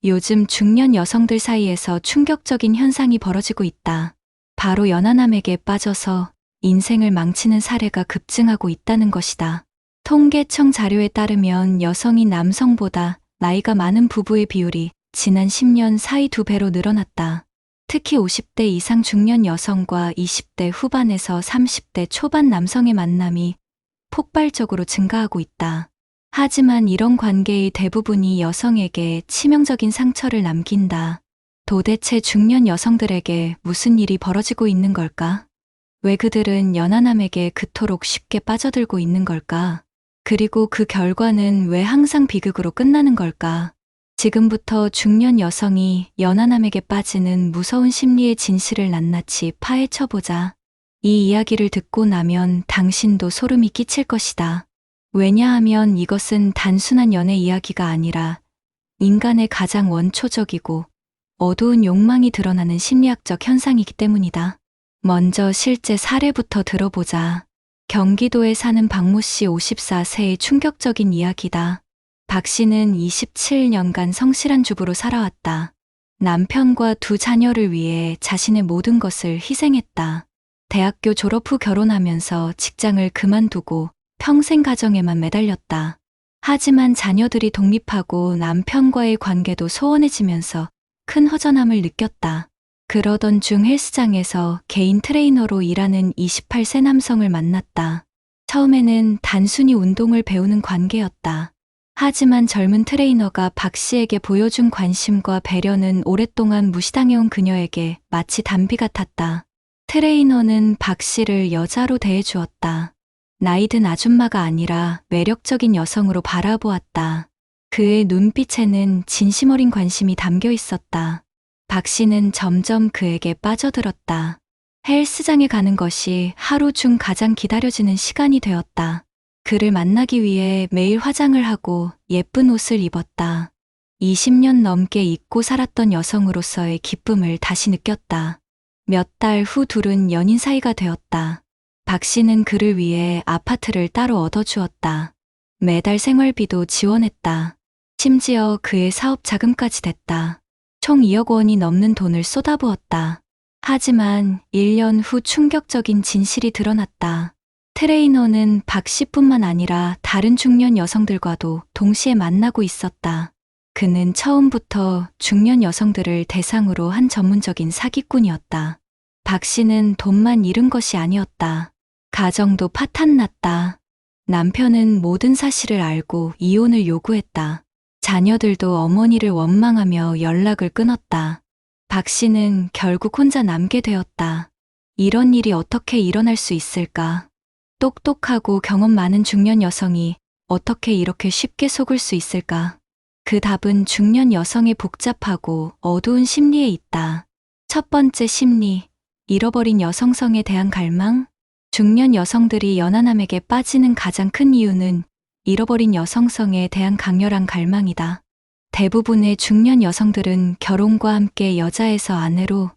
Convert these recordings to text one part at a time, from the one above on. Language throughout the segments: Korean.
요즘 중년 여성들 사이에서 충격적인 현상이 벌어지고 있다. 바로 연하남에게 빠져서 인생을 망치는 사례가 급증하고 있다는 것이다. 통계청 자료에 따르면 여성이 남성보다 나이가 많은 부부의 비율이 지난 10년 사이 2배로 늘어났다. 특히 50대 이상 중년 여성과 20대 후반에서 30대 초반 남성의 만남이 폭발적으로 증가하고 있다. 하지만 이런 관계의 대부분이 여성에게 치명적인 상처를 남긴다. 도대체 중년 여성들에게 무슨 일이 벌어지고 있는 걸까? 왜 그들은 연하남에게 그토록 쉽게 빠져들고 있는 걸까? 그리고 그 결과는 왜 항상 비극으로 끝나는 걸까? 지금부터 중년 여성이 연하남에게 빠지는 무서운 심리의 진실을 낱낱이 파헤쳐보자. 이 이야기를 듣고 나면 당신도 소름이 끼칠 것이다. 왜냐하면 이것은 단순한 연애 이야기가 아니라 인간의 가장 원초적이고 어두운 욕망이 드러나는 심리학적 현상이기 때문이다. 먼저 실제 사례부터 들어보자. 경기도에 사는 박모 씨 54세의 충격적인 이야기다. 박 씨는 27년간 성실한 주부로 살아왔다. 남편과 2 자녀를 위해 자신의 모든 것을 희생했다. 대학교 졸업 후 결혼하면서 직장을 그만두고 평생 가정에만 매달렸다. 하지만 자녀들이 독립하고 남편과의 관계도 소원해지면서 큰 허전함을 느꼈다. 그러던 중 헬스장에서 개인 트레이너로 일하는 28세 남성을 만났다. 처음에는 단순히 운동을 배우는 관계였다. 하지만 젊은 트레이너가 박 씨에게 보여준 관심과 배려는 오랫동안 무시당해온 그녀에게 마치 단비 같았다. 트레이너는 박 씨를 여자로 대해주었다. 나이 든 아줌마가 아니라 매력적인 여성으로 바라보았다. 그의 눈빛에는 진심 어린 관심이 담겨 있었다. 박 씨는 점점 그에게 빠져들었다. 헬스장에 가는 것이 하루 중 가장 기다려지는 시간이 되었다. 그를 만나기 위해 매일 화장을 하고 예쁜 옷을 입었다. 20년 넘게 잊고 살았던 여성으로서의 기쁨을 다시 느꼈다. 몇 달 후 둘은 연인 사이가 되었다. 박 씨는 그를 위해 아파트를 따로 얻어주었다. 매달 생활비도 지원했다. 심지어 그의 사업 자금까지 댔다. 총 2억 원이 넘는 돈을 쏟아부었다. 하지만 1년 후 충격적인 진실이 드러났다. 트레이너는 박 씨뿐만 아니라 다른 중년 여성들과도 동시에 만나고 있었다. 그는 처음부터 중년 여성들을 대상으로 한 전문적인 사기꾼이었다. 박 씨는 돈만 잃은 것이 아니었다. 가정도 파탄났다. 남편은 모든 사실을 알고 이혼을 요구했다. 자녀들도 어머니를 원망하며 연락을 끊었다. 박 씨는 결국 혼자 남게 되었다. 이런 일이 어떻게 일어날 수 있을까? 똑똑하고 경험 많은 중년 여성이 어떻게 이렇게 쉽게 속을 수 있을까? 그 답은 중년 여성의 복잡하고 어두운 심리에 있다. 첫 번째 심리, 잃어버린 여성성에 대한 갈망. 중년 여성들이 연하남에게 빠지는 가장 큰 이유는 잃어버린 여성성에 대한 강렬한 갈망이다. 대부분의 중년 여성들은 결혼과 함께 여자에서 아내로,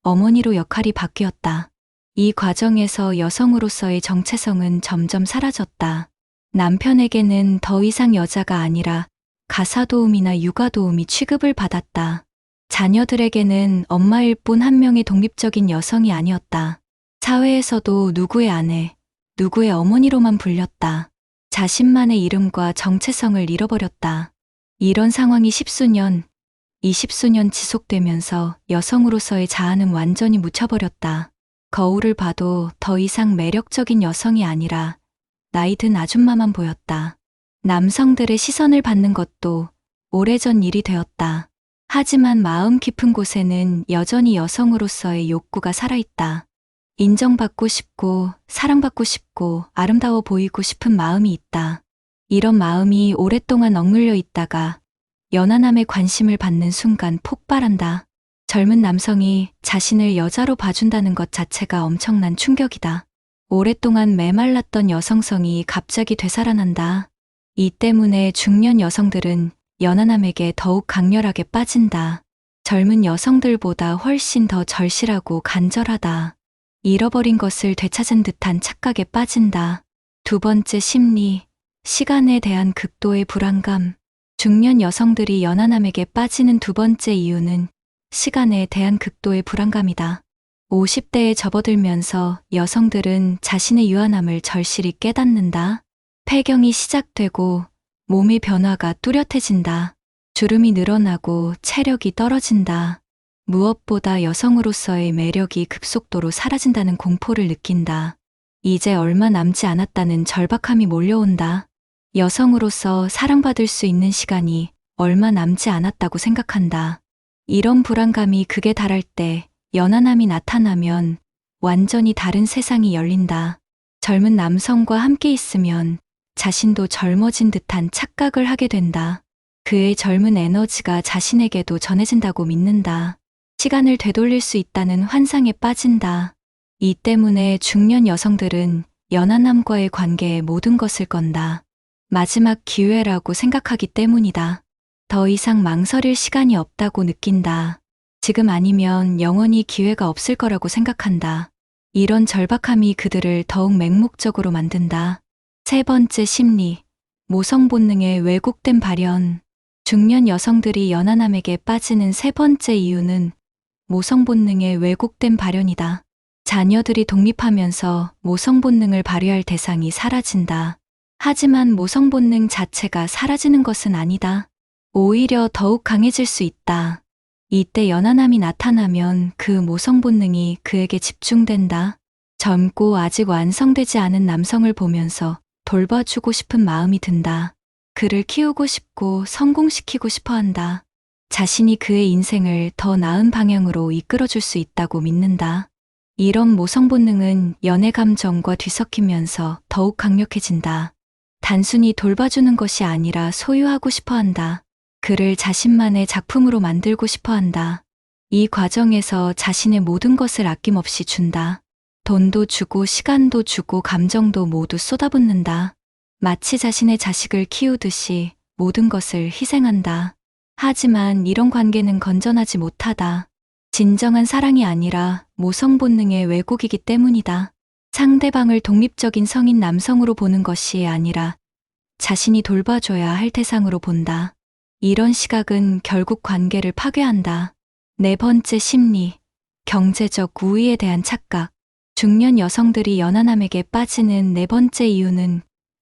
어머니로 역할이 바뀌었다. 이 과정에서 여성으로서의 정체성은 점점 사라졌다. 남편에게는 더 이상 여자가 아니라 가사도우미나 육아도우미 취급을 받았다. 자녀들에게는 엄마일 뿐 한 명의 독립적인 여성이 아니었다. 사회에서도 누구의 아내, 누구의 어머니로만 불렸다. 자신만의 이름과 정체성을 잃어버렸다. 이런 상황이 10수년, 20수년 지속되면서 여성으로서의 자아는 완전히 묻혀버렸다. 거울을 봐도 더 이상 매력적인 여성이 아니라 나이 든 아줌마만 보였다. 남성들의 시선을 받는 것도 오래전 일이 되었다. 하지만 마음 깊은 곳에는 여전히 여성으로서의 욕구가 살아있다. 인정받고 싶고 사랑받고 싶고 아름다워 보이고 싶은 마음이 있다. 이런 마음이 오랫동안 억눌려 있다가 연하남의 관심을 받는 순간 폭발한다. 젊은 남성이 자신을 여자로 봐준다는 것 자체가 엄청난 충격이다. 오랫동안 메말랐던 여성성이 갑자기 되살아난다. 이 때문에 중년 여성들은 연하남에게 더욱 강렬하게 빠진다. 젊은 여성들보다 훨씬 더 절실하고 간절하다. 잃어버린 것을 되찾은 듯한 착각에 빠진다. 두 번째 심리, 시간에 대한 극도의 불안감. 중년 여성들이 연하남에게 빠지는 두 번째 이유는 시간에 대한 극도의 불안감이다. 50대에 접어들면서 여성들은 자신의 유한함을 절실히 깨닫는다. 폐경이 시작되고 몸의 변화가 뚜렷해진다. 주름이 늘어나고 체력이 떨어진다. 무엇보다 여성으로서의 매력이 급속도로 사라진다는 공포를 느낀다. 이제 얼마 남지 않았다는 절박함이 몰려온다. 여성으로서 사랑받을 수 있는 시간이 얼마 남지 않았다고 생각한다. 이런 불안감이 극에 달할 때 연하남이 나타나면 완전히 다른 세상이 열린다. 젊은 남성과 함께 있으면 자신도 젊어진 듯한 착각을 하게 된다. 그의 젊은 에너지가 자신에게도 전해진다고 믿는다. 시간을 되돌릴 수 있다는 환상에 빠진다. 이 때문에 중년 여성들은 연하남과의 관계에 모든 것을 건다. 마지막 기회라고 생각하기 때문이다. 더 이상 망설일 시간이 없다고 느낀다. 지금 아니면 영원히 기회가 없을 거라고 생각한다. 이런 절박함이 그들을 더욱 맹목적으로 만든다. 세 번째 심리, 모성 본능의 왜곡된 발현. 중년 여성들이 연하남에게 빠지는 세 번째 이유는 모성 본능의 왜곡된 발현이다. 자녀들이 독립하면서 모성 본능을 발휘할 대상이 사라진다. 하지만 모성 본능 자체가 사라지는 것은 아니다. 오히려 더욱 강해질 수 있다. 이때 연하남이 나타나면 그 모성 본능이 그에게 집중된다. 젊고 아직 완성되지 않은 남성을 보면서 돌봐주고 싶은 마음이 든다. 그를 키우고 싶고 성공시키고 싶어 한다. 자신이 그의 인생을 더 나은 방향으로 이끌어줄 수 있다고 믿는다. 이런 모성 본능은 연애 감정과 뒤섞이면서 더욱 강력해진다. 단순히 돌봐주는 것이 아니라 소유하고 싶어 한다. 그를 자신만의 작품으로 만들고 싶어 한다. 이 과정에서 자신의 모든 것을 아낌없이 준다. 돈도 주고 시간도 주고 감정도 모두 쏟아붓는다. 마치 자신의 자식을 키우듯이 모든 것을 희생한다. 하지만 이런 관계는 건전하지 못하다. 진정한 사랑이 아니라 모성 본능의 왜곡이기 때문이다. 상대방을 독립적인 성인 남성으로 보는 것이 아니라 자신이 돌봐줘야 할 대상으로 본다. 이런 시각은 결국 관계를 파괴한다. 네 번째 심리, 경제적 우위에 대한 착각. 중년 여성들이 연하남에게 빠지는 네 번째 이유는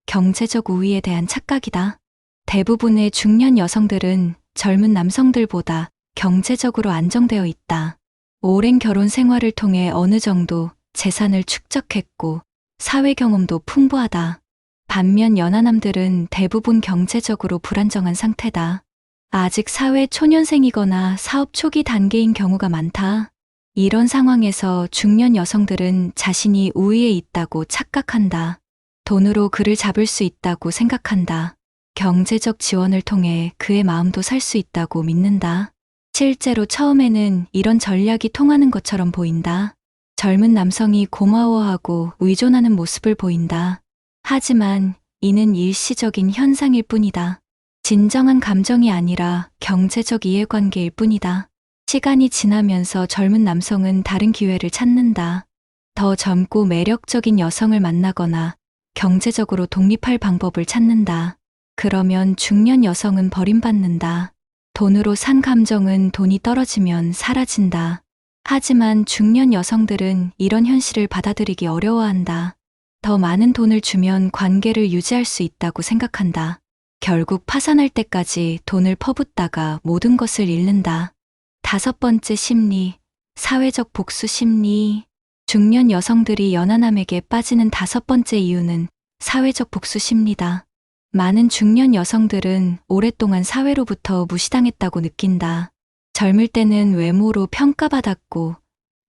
경제적 우위에 대한 착각이다. 대부분의 중년 여성들은 젊은 남성들보다 경제적으로 안정되어 있다. 오랜 결혼 생활을 통해 어느 정도 재산을 축적했고 사회 경험도 풍부하다. 반면 연하남들은 대부분 경제적으로 불안정한 상태다. 아직 사회 초년생이거나 사업 초기 단계인 경우가 많다. 이런 상황에서 중년 여성들은 자신이 우위에 있다고 착각한다. 돈으로 그를 잡을 수 있다고 생각한다. 경제적 지원을 통해 그의 마음도 살 수 있다고 믿는다. 실제로 처음에는 이런 전략이 통하는 것처럼 보인다. 젊은 남성이 고마워하고 의존하는 모습을 보인다. 하지만 이는 일시적인 현상일 뿐이다. 진정한 감정이 아니라 경제적 이해관계일 뿐이다. 시간이 지나면서 젊은 남성은 다른 기회를 찾는다. 더 젊고 매력적인 여성을 만나거나 경제적으로 독립할 방법을 찾는다. 그러면 중년 여성은 버림받는다. 돈으로 산 감정은 돈이 떨어지면 사라진다. 하지만 중년 여성들은 이런 현실을 받아들이기 어려워한다. 더 많은 돈을 주면 관계를 유지할 수 있다고 생각한다. 결국 파산할 때까지 돈을 퍼붓다가 모든 것을 잃는다. 다섯 번째 심리, 사회적 복수 심리. 중년 여성들이 연하남에게 빠지는 다섯 번째 이유는 사회적 복수 심리다. 많은 중년 여성들은 오랫동안 사회로부터 무시당했다고 느낀다. 젊을 때는 외모로 평가받았고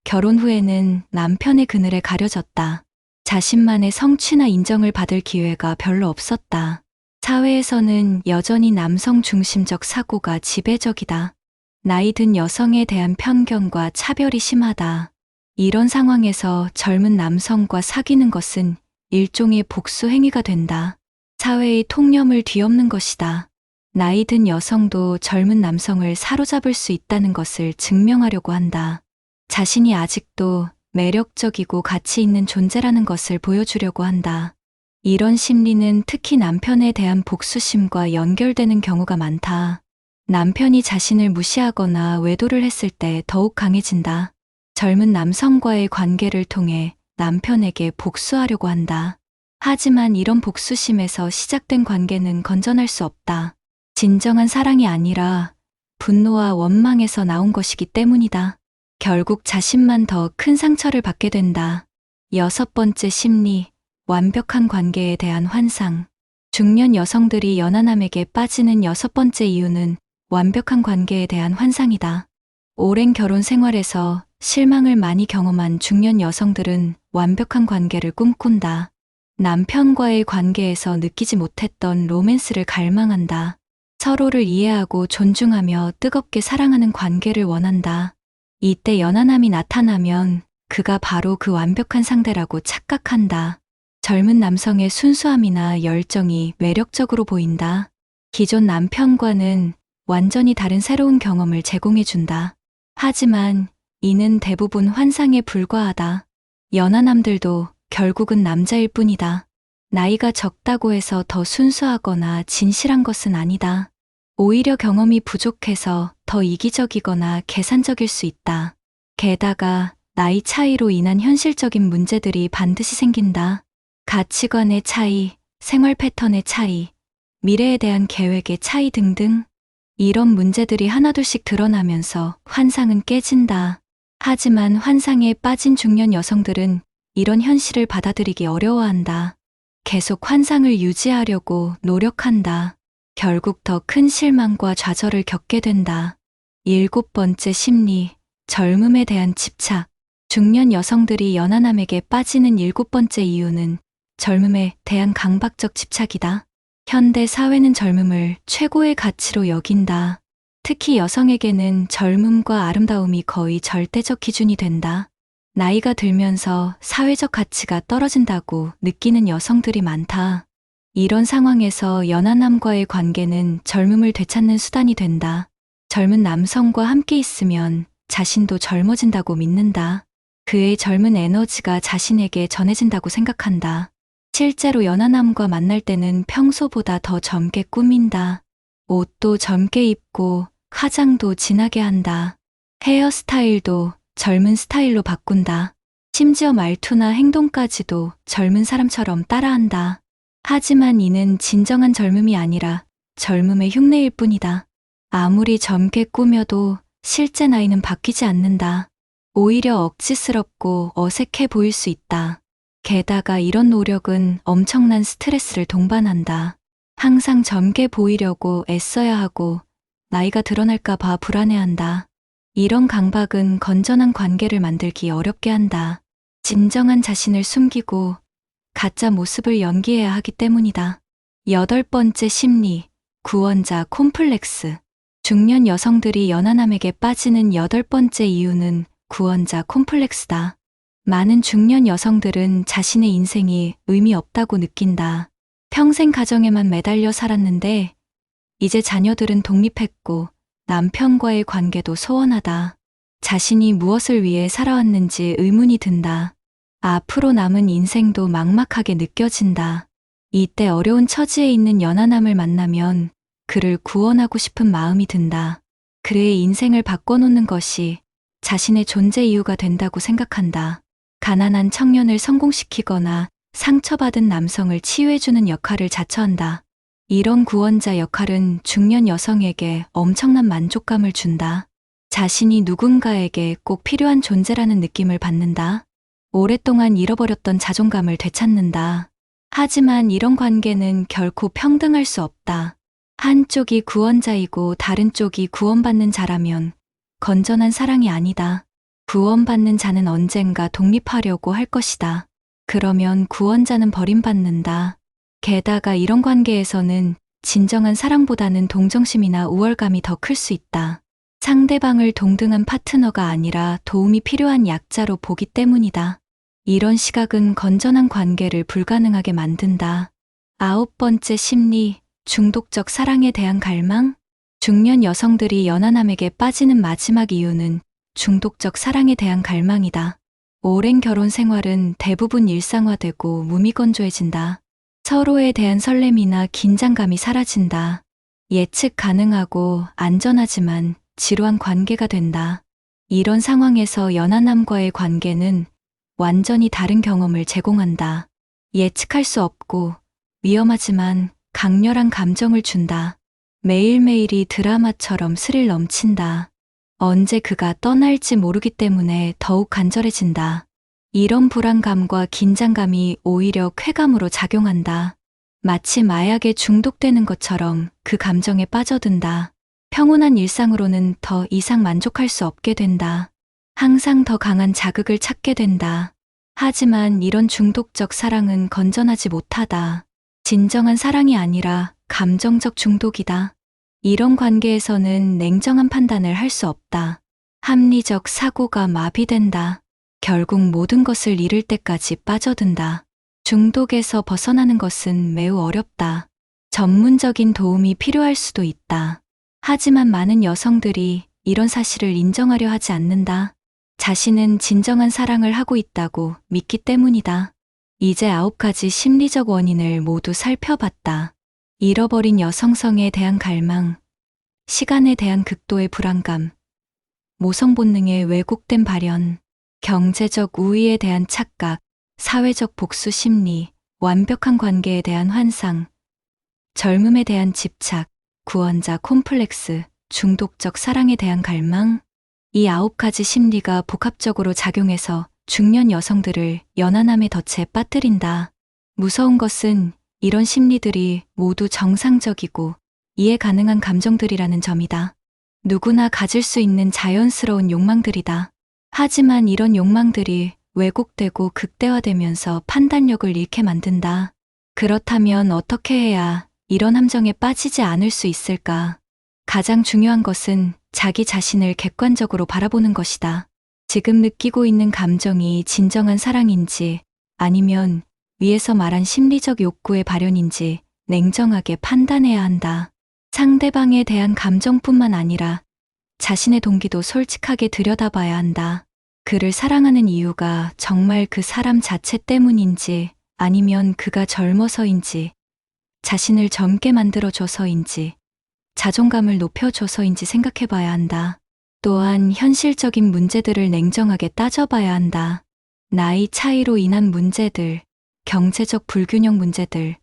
결혼 후에는 남편의 그늘에 가려졌다. 자신만의 성취나 인정을 받을 기회가 별로 없었다. 사회에서는 여전히 남성 중심적 사고가 지배적이다. 나이 든 여성에 대한 편견과 차별이 심하다. 이런 상황에서 젊은 남성과 사귀는 것은 일종의 복수 행위가 된다. 사회의 통념을 뒤엎는 것이다. 나이 든 여성도 젊은 남성을 사로잡을 수 있다는 것을 증명하려고 한다. 자신이 아직도 매력적이고 가치 있는 존재라는 것을 보여주려고 한다. 이런 심리는 특히 남편에 대한 복수심과 연결되는 경우가 많다. 남편이 자신을 무시하거나 외도를 했을 때 더욱 강해진다. 젊은 남성과의 관계를 통해 남편에게 복수하려고 한다. 하지만 이런 복수심에서 시작된 관계는 건전할 수 없다. 진정한 사랑이 아니라 분노와 원망에서 나온 것이기 때문이다. 결국 자신만 더 큰 상처를 받게 된다. 6번째 심리, 완벽한 관계에 대한 환상. 중년 여성들이 연하남에게 빠지는 6번째 이유는 완벽한 관계에 대한 환상이다. 오랜 결혼 생활에서 실망을 많이 경험한 중년 여성들은 완벽한 관계를 꿈꾼다. 남편과의 관계에서 느끼지 못했던 로맨스를 갈망한다. 서로를 이해하고 존중하며 뜨겁게 사랑하는 관계를 원한다. 이때 연하남이 나타나면 그가 바로 그 완벽한 상대라고 착각한다. 젊은 남성의 순수함이나 열정이 매력적으로 보인다. 기존 남편과는 완전히 다른 새로운 경험을 제공해준다. 하지만 이는 대부분 환상에 불과하다. 연하남들도 결국은 남자일 뿐이다. 나이가 적다고 해서 더 순수하거나 진실한 것은 아니다. 오히려 경험이 부족해서 더 이기적이거나 계산적일 수 있다. 게다가 나이 차이로 인한 현실적인 문제들이 반드시 생긴다. 가치관의 차이, 생활 패턴의 차이, 미래에 대한 계획의 차이 등등. 이런 문제들이 하나둘씩 드러나면서 환상은 깨진다. 하지만 환상에 빠진 중년 여성들은 이런 현실을 받아들이기 어려워한다. 계속 환상을 유지하려고 노력한다. 결국 더 큰 실망과 좌절을 겪게 된다. 7번째 심리, 젊음에 대한 집착. 중년 여성들이 연하남에게 빠지는 7번째 이유는 젊음에 대한 강박적 집착이다. 현대 사회는 젊음을 최고의 가치로 여긴다. 특히 여성에게는 젊음과 아름다움이 거의 절대적 기준이 된다. 나이가 들면서 사회적 가치가 떨어진다고 느끼는 여성들이 많다. 이런 상황에서 연하남과의 관계는 젊음을 되찾는 수단이 된다. 젊은 남성과 함께 있으면 자신도 젊어진다고 믿는다. 그의 젊은 에너지가 자신에게 전해진다고 생각한다. 실제로 연하남과 만날 때는 평소보다 더 젊게 꾸민다. 옷도 젊게 입고 화장도 진하게 한다. 헤어스타일도 젊은 스타일로 바꾼다. 심지어 말투나 행동까지도 젊은 사람처럼 따라한다. 하지만 이는 진정한 젊음이 아니라 젊음의 흉내일 뿐이다. 아무리 젊게 꾸며도 실제 나이는 바뀌지 않는다. 오히려 억지스럽고 어색해 보일 수 있다. 게다가 이런 노력은 엄청난 스트레스를 동반한다. 항상 젊게 보이려고 애써야 하고 나이가 드러날까 봐 불안해한다. 이런 강박은 건전한 관계를 만들기 어렵게 한다. 진정한 자신을 숨기고 가짜 모습을 연기해야 하기 때문이다. 8번째 심리, 구원자 콤플렉스. 중년 여성들이 연하남에게 빠지는 8번째 이유는 구원자 콤플렉스다. 많은 중년 여성들은 자신의 인생이 의미 없다고 느낀다. 평생 가정에만 매달려 살았는데 이제 자녀들은 독립했고 남편과의 관계도 소원하다. 자신이 무엇을 위해 살아왔는지 의문이 든다. 앞으로 남은 인생도 막막하게 느껴진다. 이때 어려운 처지에 있는 연하남을 만나면 그를 구원하고 싶은 마음이 든다. 그의 인생을 바꿔놓는 것이 자신의 존재 이유가 된다고 생각한다. 가난한 청년을 성공시키거나 상처받은 남성을 치유해주는 역할을 자처한다. 이런 구원자 역할은 중년 여성에게 엄청난 만족감을 준다. 자신이 누군가에게 꼭 필요한 존재라는 느낌을 받는다. 오랫동안 잃어버렸던 자존감을 되찾는다. 하지만 이런 관계는 결코 평등할 수 없다. 한쪽이 구원자이고 다른 쪽이 구원받는 자라면 건전한 사랑이 아니다. 구원받는 자는 언젠가 독립하려고 할 것이다. 그러면 구원자는 버림받는다. 게다가 이런 관계에서는 진정한 사랑보다는 동정심이나 우월감이 더 클 수 있다. 상대방을 동등한 파트너가 아니라 도움이 필요한 약자로 보기 때문이다. 이런 시각은 건전한 관계를 불가능하게 만든다. 9번째 심리, 중독적 사랑에 대한 갈망. 중년 여성들이 연하남에게 빠지는 마지막 이유는 중독적 사랑에 대한 갈망이다. 오랜 결혼 생활은 대부분 일상화되고 무미건조해진다. 서로에 대한 설렘이나 긴장감이 사라진다. 예측 가능하고 안전하지만 지루한 관계가 된다. 이런 상황에서 연하남과의 관계는 완전히 다른 경험을 제공한다. 예측할 수 없고 위험하지만 강렬한 감정을 준다. 매일매일이 드라마처럼 스릴 넘친다. 언제 그가 떠날지 모르기 때문에 더욱 간절해진다. 이런 불안감과 긴장감이 오히려 쾌감으로 작용한다. 마치 마약에 중독되는 것처럼 그 감정에 빠져든다. 평온한 일상으로는 더 이상 만족할 수 없게 된다. 항상 더 강한 자극을 찾게 된다. 하지만 이런 중독적 사랑은 건전하지 못하다. 진정한 사랑이 아니라 감정적 중독이다. 이런 관계에서는 냉정한 판단을 할 수 없다. 합리적 사고가 마비된다. 결국 모든 것을 잃을 때까지 빠져든다. 중독에서 벗어나는 것은 매우 어렵다. 전문적인 도움이 필요할 수도 있다. 하지만 많은 여성들이 이런 사실을 인정하려 하지 않는다. 자신은 진정한 사랑을 하고 있다고 믿기 때문이다. 이제 9가지 심리적 원인을 모두 살펴봤다. 잃어버린 여성성에 대한 갈망, 시간에 대한 극도의 불안감, 모성 본능의 왜곡된 발현, 경제적 우위에 대한 착각, 사회적 복수 심리, 완벽한 관계에 대한 환상, 젊음에 대한 집착, 구원자 콤플렉스, 중독적 사랑에 대한 갈망. 이 9가지 심리가 복합적으로 작용해서 중년 여성들을 연하남의 덫에 빠뜨린다. 무서운 것은 이런 심리들이 모두 정상적이고 이해 가능한 감정들이라는 점이다. 누구나 가질 수 있는 자연스러운 욕망들이다. 하지만 이런 욕망들이 왜곡되고 극대화되면서 판단력을 잃게 만든다. 그렇다면 어떻게 해야 이런 함정에 빠지지 않을 수 있을까? 가장 중요한 것은 자기 자신을 객관적으로 바라보는 것이다. 지금 느끼고 있는 감정이 진정한 사랑인지 아니면 위에서 말한 심리적 욕구의 발현인지 냉정하게 판단해야 한다. 상대방에 대한 감정뿐만 아니라 자신의 동기도 솔직하게 들여다봐야 한다. 그를 사랑하는 이유가 정말 그 사람 자체 때문인지 아니면 그가 젊어서인지 자신을 젊게 만들어줘서인지 자존감을 높여줘서인지 생각해봐야 한다. 또한 현실적인 문제들을 냉정하게 따져봐야 한다. 나이 차이로 인한 문제들, 경제적 불균형 문제들,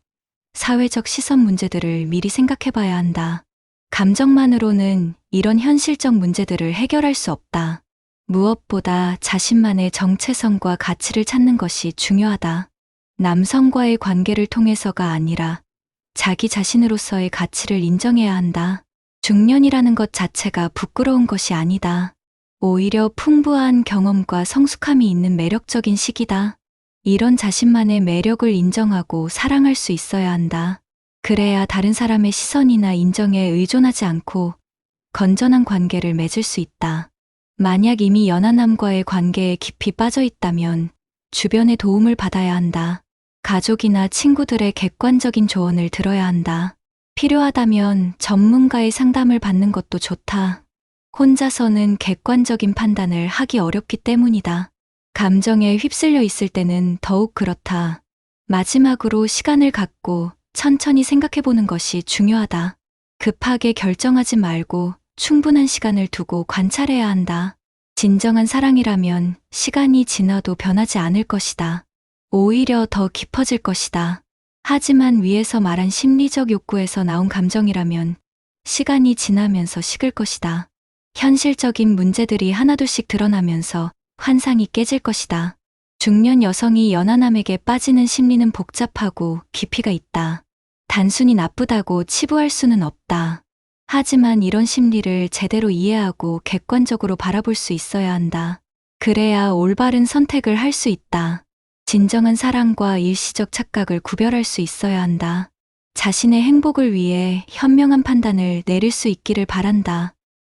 사회적 시선 문제들을 미리 생각해봐야 한다. 감정만으로는 이런 현실적 문제들을 해결할 수 없다. 무엇보다 자신만의 정체성과 가치를 찾는 것이 중요하다. 남성과의 관계를 통해서가 아니라 자기 자신으로서의 가치를 인정해야 한다. 중년이라는 것 자체가 부끄러운 것이 아니다. 오히려 풍부한 경험과 성숙함이 있는 매력적인 시기다. 이런 자신만의 매력을 인정하고 사랑할 수 있어야 한다. 그래야 다른 사람의 시선이나 인정에 의존하지 않고 건전한 관계를 맺을 수 있다. 만약 이미 연하남과의 관계에 깊이 빠져 있다면 주변의 도움을 받아야 한다. 가족이나 친구들의 객관적인 조언을 들어야 한다. 필요하다면 전문가의 상담을 받는 것도 좋다. 혼자서는 객관적인 판단을 하기 어렵기 때문이다. 감정에 휩쓸려 있을 때는 더욱 그렇다. 마지막으로 시간을 갖고 천천히 생각해보는 것이 중요하다. 급하게 결정하지 말고 충분한 시간을 두고 관찰해야 한다. 진정한 사랑이라면 시간이 지나도 변하지 않을 것이다. 오히려 더 깊어질 것이다. 하지만 위에서 말한 심리적 욕구에서 나온 감정이라면 시간이 지나면서 식을 것이다. 현실적인 문제들이 하나둘씩 드러나면서 환상이 깨질 것이다. 중년 여성이 연하남에게 빠지는 심리는 복잡하고 깊이가 있다. 단순히 나쁘다고 치부할 수는 없다. 하지만 이런 심리를 제대로 이해하고 객관적으로 바라볼 수 있어야 한다. 그래야 올바른 선택을 할 수 있다. 진정한 사랑과 일시적 착각을 구별할 수 있어야 한다. 자신의 행복을 위해 현명한 판단을 내릴 수 있기를 바란다.